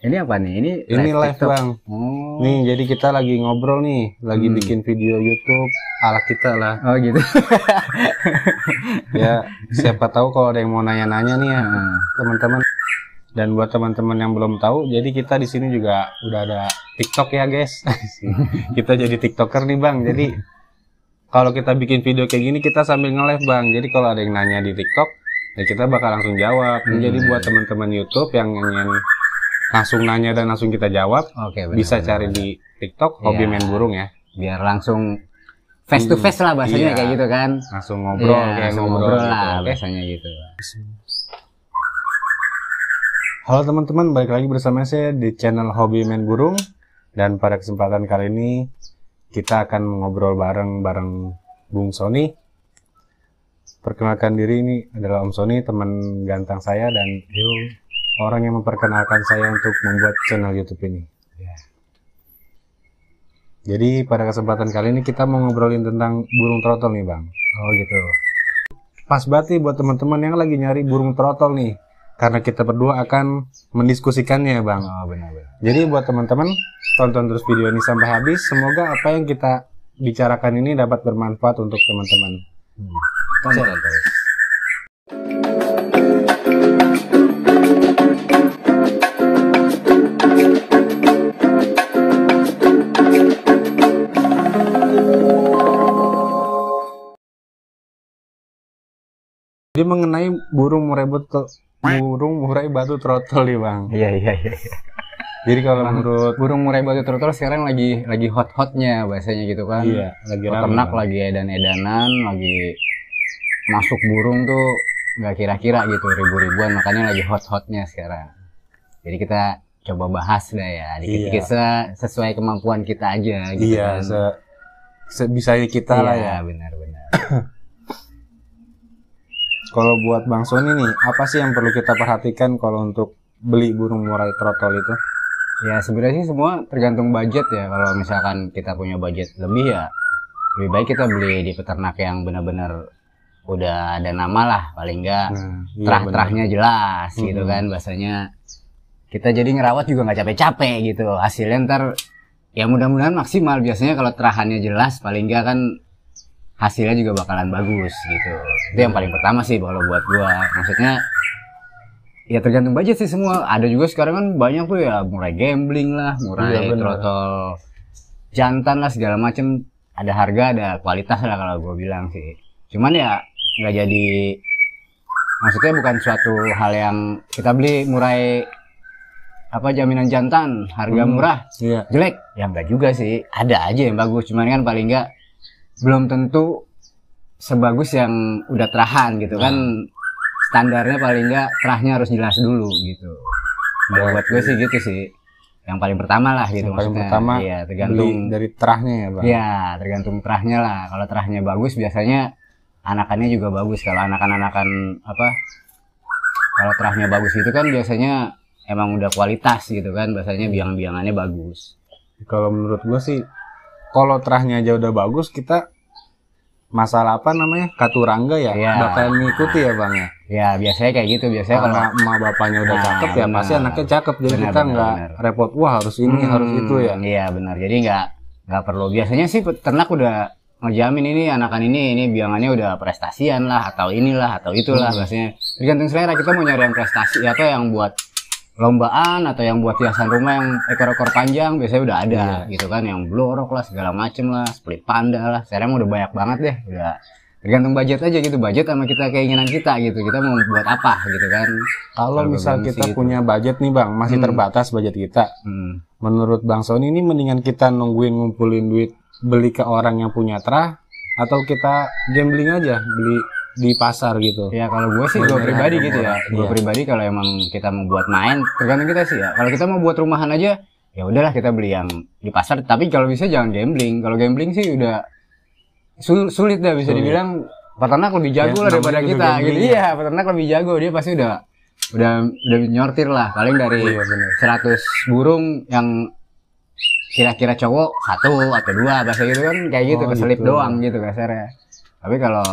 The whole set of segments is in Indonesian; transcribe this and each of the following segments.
Ini apa nih? Ini live TikTok, Bang. Oh. Nih jadi kita lagi ngobrol nih, lagi bikin video YouTube ala kita lah. Oh gitu. Ya siapa tahu kalau ada yang mau nanya-nanya nih ya teman-teman. Dan buat teman-teman yang belum tahu, jadi kita di sini juga udah ada TikTok ya guys. Kita jadi TikToker nih Bang. Jadi kalau kita bikin video kayak gini kita sambil nge-live Bang. Jadi kalau ada yang nanya di TikTok, ya kita bakal langsung jawab. Jadi buat teman-teman YouTube yang ingin langsung nanya dan langsung kita jawab, Oke, bisa cari di TikTok Hobi Main Burung ya. Biar langsung face to face lah bahasanya kayak gitu kan. Langsung ngobrol kayak langsung ngobrol lah gitu. bahasanya gitu. Halo teman-teman, balik lagi bersama saya di channel Hobi Main Burung. Dan pada kesempatan kali ini kita akan ngobrol bareng Bung Sony. Perkenalkan diri, ini adalah Om Sony, teman ganteng saya dan orang yang memperkenalkan saya untuk membuat channel YouTube ini. Jadi pada kesempatan kali ini kita mau ngobrolin tentang burung trotol nih Bang. Oh gitu. Pas banget nih buat teman-teman yang lagi nyari burung trotol nih. Karena kita berdua akan mendiskusikannya Bang. Oh benar-benar. Jadi buat teman-teman, tonton terus video ini sampai habis. Semoga apa yang kita bicarakan ini dapat bermanfaat untuk teman-teman. Tonton terus. Jadi mengenai burung murai batu trotol nih Bang. Iya. Jadi kalau menurut Burung murai batu trotol sekarang lagi hot-hotnya bahasanya gitu kan. iya, lagi rame, Peternak Bang. lagi edan-edanan, lagi masuk burung tuh nggak kira-kira gitu ribu-ribuan, makanya lagi hot-hotnya sekarang. Jadi kita coba bahas dah ya, dikit-dikit sesuai kemampuan kita aja gitu Iya, kan. sebisa kita lah ya. Benar-benar. Kalau buat Bang Sony nih, apa sih yang perlu kita perhatikan kalau untuk beli burung murai trotol itu? Ya sebenarnya sih semua tergantung budget ya. Kalau misalkan kita punya budget lebih ya, lebih baik kita beli di peternak yang benar-benar udah ada nama lah, paling enggak terah-terahnya jelas gitu kan bahasanya. Kita jadi ngerawat juga nggak capek-capek gitu. Hasilnya ntar ya mudah-mudahan maksimal. Biasanya kalau terahannya jelas, paling enggak kan hasilnya juga bakalan bagus gitu. Itu yang paling pertama sih kalau buat gua. Maksudnya ya tergantung budget sih semua. Ada juga sekarang kan banyak tuh ya murai gambling lah, murai trotol jantan lah, segala macem. Ada harga, ada kualitas lah kalau gua bilang sih. Cuman ya nggak jadi, maksudnya bukan suatu hal yang kita beli murai apa jaminan jantan harga murah jelek ya, enggak juga sih. Ada aja yang bagus, cuman kan paling enggak belum tentu sebagus yang udah terahan gitu kan. Standarnya paling enggak terahnya harus jelas dulu gitu. Nah, buat gue sih gitu sih. Yang paling pertama lah gitu. Yang paling maksudnya. pertama Iya, tergantung dari terahnya ya Bang. Iya, tergantung terahnya lah. Kalau terahnya bagus biasanya anakannya juga bagus. Kalau anakan-anakan apa? Kalau terahnya bagus itu kan biasanya emang udah kualitas gitu kan. Biasanya biang-biangannya bagus. Kalau menurut gua sih, kalau terahnya aja udah bagus, kita masalah apa namanya katurangga ya bakal ngikuti ya Bang ya. Ya biasanya kayak gitu. Biasanya Karena kalau emak bapaknya udah cakep ya pasti anaknya cakep. Jadi kita nggak repot, wah harus ini harus itu ya. Iya benar. Jadi nggak perlu. Biasanya sih peternak udah ngejamin ini anakan ini biangannya udah prestasian lah atau inilah atau itulah. Biasanya tergantung selera, kita mau nyari yang prestasi atau yang buat lombaan atau yang buat hiasan rumah yang ekor-ekor panjang biasanya udah ada gitu kan, yang blorok lah segala macem lah, split panda lah. Sekarang udah banyak banget deh, udah tergantung budget aja gitu, budget sama kita keinginan kita gitu, kita mau buat apa gitu kan. Kalau misal kita punya budget nih Bang, masih terbatas budget kita, menurut Bang Sony ini mendingan kita nungguin ngumpulin duit beli ke orang yang punya terah atau kita gambling aja beli di pasar gitu? Ya kalau gue sih, gue pribadi gitu ya, gue pribadi kalau emang kita mau buat main tergantung kita sih ya. Kalau kita mau buat rumahan aja ya udahlah kita beli yang di pasar, tapi kalau bisa jangan gambling. Kalau gambling sih udah sulit dah, bisa dibilang peternak lebih jago lah daripada kita gitu. Iya, peternak lebih jago, dia pasti udah nyortir lah, paling dari 100 burung yang kira-kira cowok 1 atau 2 bahasa gitu kan, kayak gitu keselip doang gitu kasarnya. Tapi kalau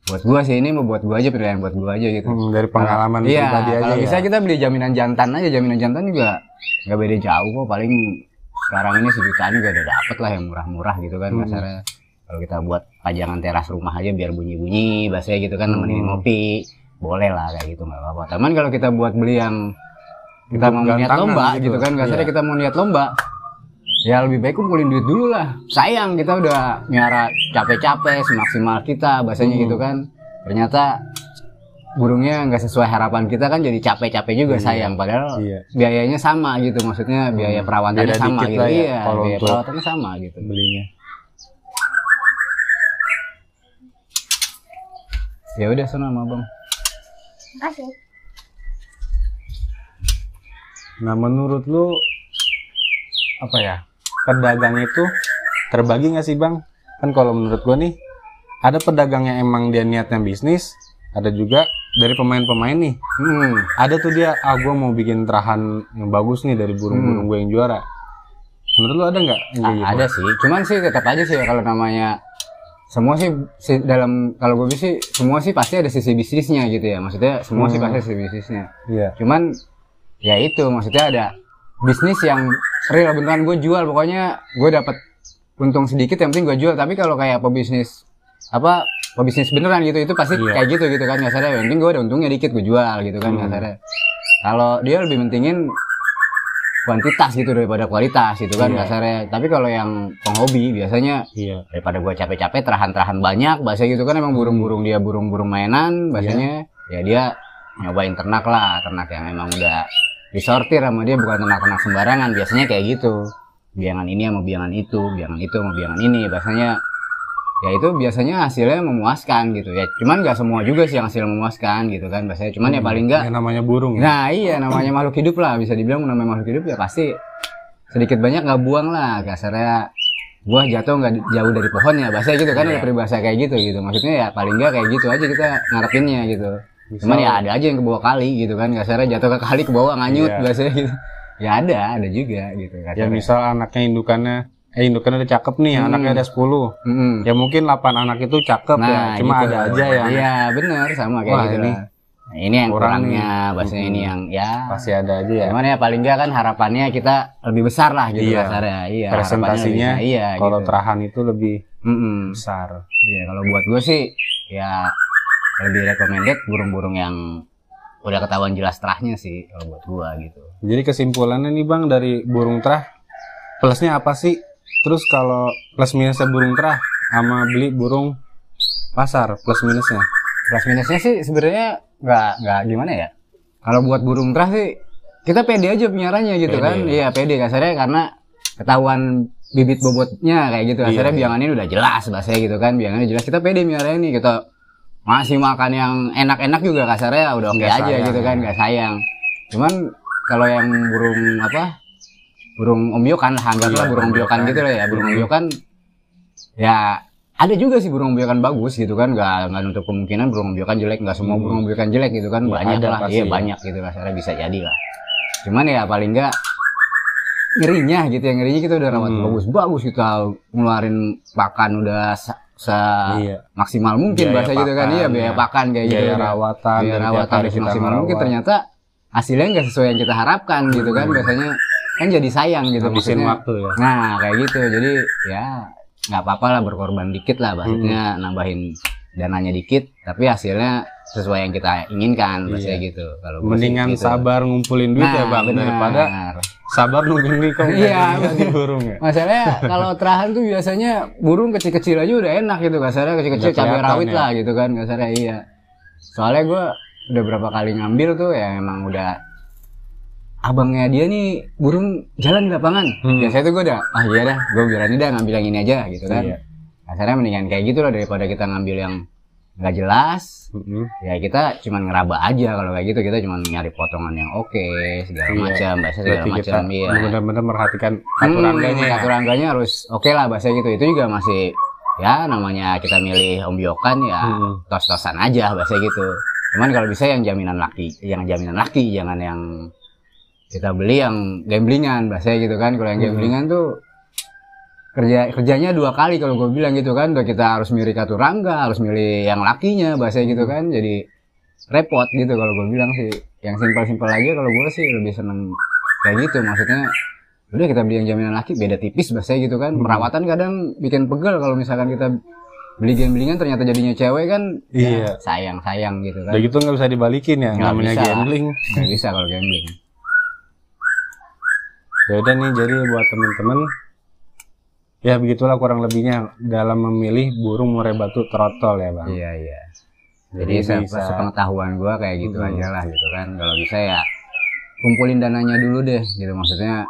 buat gua sih ini mau buat gua aja, pilihan buat gua aja gitu. Dari pengalaman pribadi aja. Kalau bisa kita beli jaminan jantan aja, jaminan jantan juga nggak beda jauh kok, paling sekarang ini sejutaan juga udah dapet lah yang murah-murah gitu kan kasarnya. Kalau kita buat pajangan teras rumah aja biar bunyi-bunyi bahasanya gitu kan, nemenin ngopi, boleh lah kayak gitu, nggak apa-apa. Teman kalau kita buat beli yang kita mau niat lomba gitu kan, kasarnya kita mau niat lomba, ya lebih baik kumpulin duit dulu lah. Sayang kita udah nyara capek-capek semaksimal kita bahasanya gitu kan. Ternyata burungnya nggak sesuai harapan kita kan, jadi capek-capek juga sayang. Padahal biayanya sama gitu, maksudnya biaya perawatannya sama gitu. Iya, biaya perawatannya sama gitu. Belinya. Ya udah sana sama Bang. Makasih. Nah menurut lu apa ya, pedagang itu terbagi nggak sih Bang? Kan kalau menurut gua nih, ada pedagang yang emang dia niatnya bisnis, ada juga dari pemain-pemain nih. Ada tuh dia, gua mau bikin terahan yang bagus nih dari burung-burung gue yang juara. Menurut lu ada nggak? Ada sih, cuman sih tetap aja sih kalau namanya semua sih dalam, kalau gue sih semua sih pasti ada sisi bisnisnya gitu ya. Maksudnya semua sih pasti ada sisi bisnisnya. Cuman ya itu maksudnya ada bisnis yang real beneran gue jual, pokoknya gue dapat untung sedikit yang penting gue jual. Tapi kalau kayak pebisnis beneran gitu, itu pasti kayak gitu kan kasarnya. Yang penting gue ada untungnya dikit gue jual gitu kan kasarnya. Kalau dia lebih mentingin kuantitas gitu daripada kualitas gitu kan kasarnya. Tapi kalau yang penghobi biasanya daripada gue capek-capek terahan banyak bahasa gitu kan, emang burung-burung dia burung-burung mainan bahasanya. Ya dia nyobain ternak lah, ternak yang emang udah disortir sama dia, bukan ternak-ternak sembarangan. Biasanya kayak gitu, biangan ini sama biangan itu sama biangan ini bahasanya. Ya itu biasanya hasilnya memuaskan gitu ya. Cuman nggak semua juga sih yang hasil memuaskan gitu kan bahasanya. Cuman ya paling nggak namanya burung. Nah iya, namanya makhluk hidup lah, bisa dibilang namanya makhluk hidup ya pasti sedikit banyak nggak buang lah kasarnya. Buah jatuh nggak jauh dari pohonnya bahasanya gitu kan. Ada peribahasa kayak gitu maksudnya. Ya paling nggak kayak gitu aja kita ngarepinnya gitu. Cuman ya ada aja yang ke bawah kali gitu kan, kasarnya jatuh ke kali ke bawah nganyut biasanya gitu. Ya ada juga gitu kasarnya. Ya misal anaknya indukannya udah cakep nih, anaknya ada 10. Ya mungkin 8 anak itu cakep ya, cuma gitu. Ada aja ya. Iya bener, sama kayak gitu. Nah, ini yang kurangnya bahasanya, ini yang ya pasti ada aja ya. Cuman ya paling nggak kan harapannya kita lebih besar lah gitu kasarnya. Iya, presentasinya kalau gitu. Terahan itu lebih besar. Iya, kalau buat gue sih ya lebih recommended burung-burung yang udah ketahuan jelas terahnya sih kalau buat gua gitu. Jadi kesimpulannya nih Bang, dari burung terah plusnya apa sih? Terus kalau plus minusnya burung terah sama beli burung pasar, plus minusnya? Plus minusnya sih sebenarnya nggak gimana ya. Kalau buat burung terah sih kita pede aja penyiarannya gitu kan. Iya pede kasarnya, karena ketahuan bibit bobotnya kayak gitu. Kasarnya biangan ini udah jelas bahasanya gitu kan. Biangannya jelas, kita pede penyiarannya nih, kita masih makan yang enak-enak juga kasarnya udah oke aja gitu kan, nggak sayang. Cuman kalau yang burung ombyokan lah, anggaplah burung ombyokan gitu lah ya. Burung ombyokan ya ada juga sih burung ombyokan bagus gitu kan, nggak nutup kemungkinan burung ombyokan jelek. Nggak semua burung ombyokan jelek gitu kan, banyak lah, banyak gitu kasarnya, bisa jadi lah. Cuman ya paling nggak ngerinya gitu ya, ngerinya kita udah rawat bagus kita ngeluarin pakan udah maksimal mungkin bahasa gitu kan. Biaya pakan kayak gitu, rawatan maksimal mungkin, ternyata hasilnya nggak sesuai yang kita harapkan gitu kan. Biasanya kan jadi sayang gitu maksudnya. Waktu ya. Nah kayak gitu, jadi ya nggak apa-apa lah berkorban dikit lah, maksudnya nambahin dananya dikit tapi hasilnya sesuai yang kita inginkan bahasanya gitu. Kalau mendingan gitu, sabar ngumpulin duit ya Bang, daripada sabar nungguin di burung ya. Masalahnya kalau terahan tuh biasanya burung kecil-kecil aja udah enak gitu kasarnya, kecil-kecil cabai rawit lah gitu kan kasarnya. Soalnya gue udah berapa kali ngambil tuh ya, emang udah abangnya dia nih burung jalan di lapangan. Biasanya tuh gue udah iya dah, gue berani dah ngambil yang ini aja gitu kan. Kasarnya mendingan kayak gitu lah daripada kita ngambil yang nggak jelas. Ya kita cuman ngeraba aja kalau kayak gitu, kita cuman nyari potongan yang oke segala macam, bahasa segala macam. Iya, benar-benar merhatikan aturangganya harus oke lah bahasa gitu. Itu juga masih ya namanya kita milih ombyokan ya tos-tosan aja bahasa gitu. Cuman kalau bisa yang jaminan laki, jangan yang kita beli yang gamblingan bahasa gitu kan. Kalau yang gamblingan tuh kerjanya 2 kali kalau gue bilang gitu kan. Udah kita harus milih katurangga, harus milih yang lakinya, bahasa gitu kan. Jadi repot gitu kalau gue bilang sih. Yang simpel-simpel aja kalau gue sih lebih seneng kayak gitu. Maksudnya udah kita beli yang jaminan laki beda tipis bahasa gitu kan. Perawatan kadang bikin pegel kalau misalkan kita beli-belian ternyata jadinya cewek kan. Iya. Ya, sayang gitu kan. Udah gitu nggak bisa dibalikin ya, Nggak namanya bisa. gambling. Nggak bisa kalau gambling. Ya udah nih, jadi buat temen-temen ya begitulah kurang lebihnya dalam memilih burung murai batu trotol ya bang. Iya. Jadi sepengetahuan gue kayak gitu aja lah gitu kan. Kalau bisa ya kumpulin dananya dulu deh gitu, maksudnya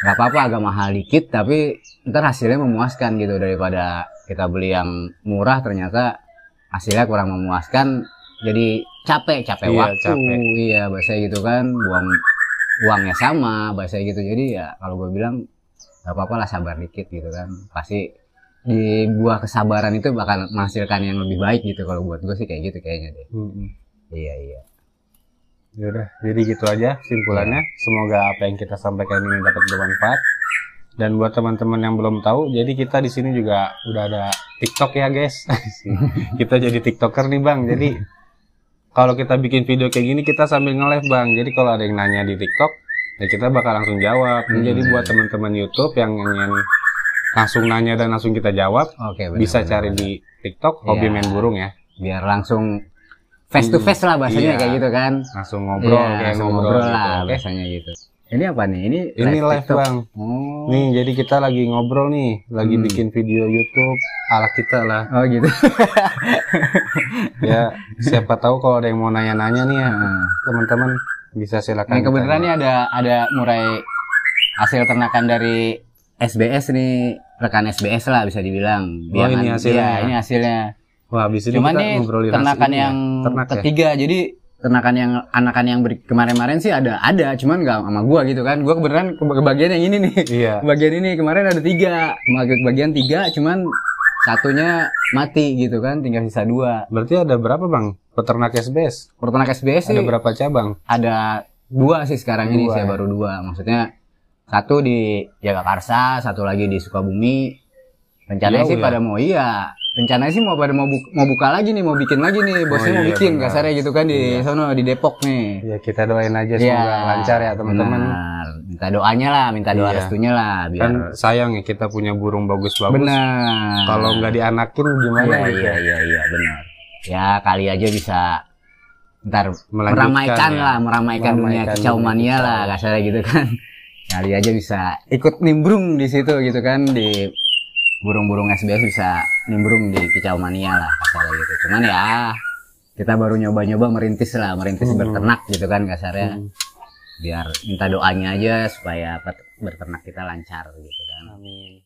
nggak apa-apa agak mahal dikit tapi ntar hasilnya memuaskan gitu, daripada kita beli yang murah ternyata hasilnya kurang memuaskan, jadi capek waktu. Iya bahasa gitu kan, buang uangnya sama bahasa gitu. Jadi ya kalau gue bilang nggak apa-apa lah, sabar dikit gitu kan, pasti di buah kesabaran itu bakal menghasilkan yang lebih baik gitu. Kalau buat gue sih kayak gitu kayaknya deh. Iya. Ya udah, jadi gitu aja simpulannya. Semoga apa yang kita sampaikan ini dapat bermanfaat. Dan buat teman-teman yang belum tahu, jadi kita di sini juga udah ada TikTok ya guys. Kita jadi TikToker nih bang. Jadi kalau kita bikin video kayak gini kita sambil nge-live bang. Jadi kalau ada yang nanya di TikTok, ya kita bakal langsung jawab. Jadi buat teman-teman YouTube yang ingin langsung nanya dan langsung kita jawab, bisa cari di TikTok hobi main burung ya. Biar langsung face to face lah bahasanya kayak gitu kan. Langsung ngobrol kayak ngobrol lah gitu, biasanya gitu. Ini apa nih? Ini live bang. Nih jadi kita lagi ngobrol nih, lagi bikin video YouTube ala kita lah. Oh gitu. Ya siapa tahu kalau ada yang mau nanya-nanya nih ya, teman-teman bisa silakan. Nah, kebetulan nih ada murai hasil ternakan dari SBS nih, rekan SBS lah bisa dibilang. Ini hasilnya. Ini hasilnya. Wah, habis ini cuman kita nih ngobrolin ternakan yang ketiga. Jadi ternakan yang anakan yang kemarin-kemarin sih ada, cuman nggak sama gua gitu kan. Gua kebetulan kebagian yang ini nih. Iya. Bagian ini kemarin ada 3, bagian 3, cuman satunya mati gitu kan, tinggal sisa 2. Berarti ada berapa bang peternak SBS? Peternak SBS sih ada berapa cabang? Ada 2 sih sekarang ini, saya baru 2. Maksudnya satu di Jagakarsa, satu lagi di Sukabumi. Rencananya sih pada mau rencananya sih mau buka lagi nih, mau bikin lagi nih, bosnya mau bikin kasarnya gitu kan di sono di Depok nih. Ya kita doain aja semoga lancar ya teman-teman. Minta doanya lah, minta doa restunya lah, biar kan sayang ya kita punya burung bagus-bagus. Benar. Kalau nggak dianakin gimana gitu. Iya benar. Ya kali aja bisa ntar meramaikan dunia kicau mania lah kasarnya gitu kan. Kali aja bisa ikut nimbrung di situ gitu kan, di burung-burung SBS bisa nimbrung di kicau mania lah kasarnya gitu. Cuman ya kita baru nyoba-nyoba merintis berternak gitu kan kasarnya. Biar minta doanya aja supaya berternak kita lancar gitu kan. Amin.